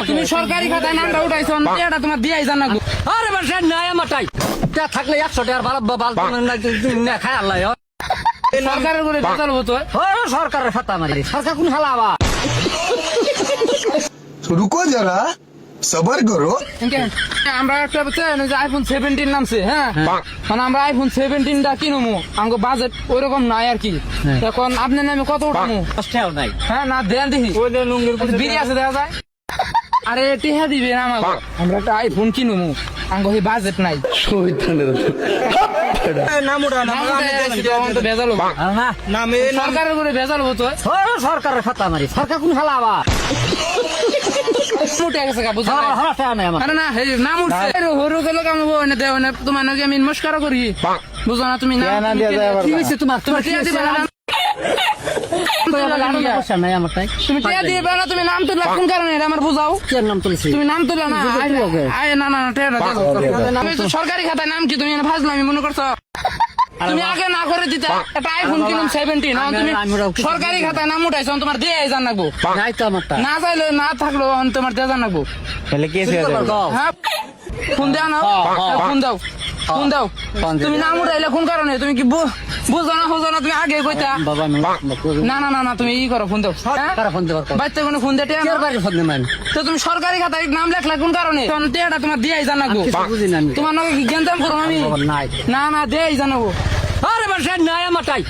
তুমি সরকারি খাতায় নামটা উঠাইছো এটা তোমার দিয়াই জানা গো। আরে বাসা নাই আমার টাই থাকলে 100 টাকার বাল খাই আল্লাহ সরকারের করে বেচাল হতো। সরকারের খাতা মারি সরকার কোন হালা আবার रुको जरा सबर करो। আমরা একটা আইফোন 17 নামছে, হ্যাঁ মানে আমরা আইফোন 17টা কিনবো, আমাকে বাজেট ওইরকম নাই আর কি। এখন আপনার নামে কত উঠামো? কষ্টেও নাই হ্যাঁ না দেন দেখি বিড়ি আছে দেখা যায়। আরে টিহা দিবে না আমাকে, আমরা একটা আইফোন কিনবো, আমাকে বাজেট নাই। ভেজাল সরকারের করে ভেজাল হতো। সরকারের খাতা মারি সরকার কোন হালা আবার উঠে গেছে গা, বুঝছো? নাই আমার আরে না নাম উঠছে হরু গেল কামাবো এনে দেও না তোমার নাকি আমি নমস্কার করি, বুঝো না তুমি? না কি হয়েছে তোমার তোমার কি টিয়া দিবে না, নাই আমার তাই তুমি টিয়া দিবে না, তুমি নাম তুললা কোন কারণে এটা আমার বুঝাও। কি নাম তুলছি তুমি নাম তুললা না, না না টিয়া তুমি তো সরকারি খাতায় নাম কি তুমি ভাজলাম আমি মনে করছো? তুমি আগে না করে দিতা একটা আইফোন কিনুম 17, তুমি সরকারি খাতায় নাম উঠাইছো, তোমার দিয়ে জান রাখবো। নাই তো আমার তাই না চাইলে না থাকলেও তোমার দিয়ে জান রাখবো। তাহলে কি আছে হ্যাঁ ফোন দাও না, ফোন দাও, ফোন দাও। তুমি নাম উঠাইলে কোন কারণে? তুমি কি বুঝো না হোজো না? তুমি আগে কইতা বাবা না না না না তুমি ই করো, ফোন দাও। কারা ফোন দেবার বাচ্চা কোনো ফোন দিয়ে কের বাড়ি ফোন দেবেন তো তুমি সরকারি খাতায় নাম লেখলা কোন কারণে? টিয়াটা তোমার দিয়াই জানাবো। বুঝি না আমি তোমার নাকি কি জ্ঞান করো আমি? নাই না না দিয়াই জানাবো। আরে বাসা নাই আমার টাই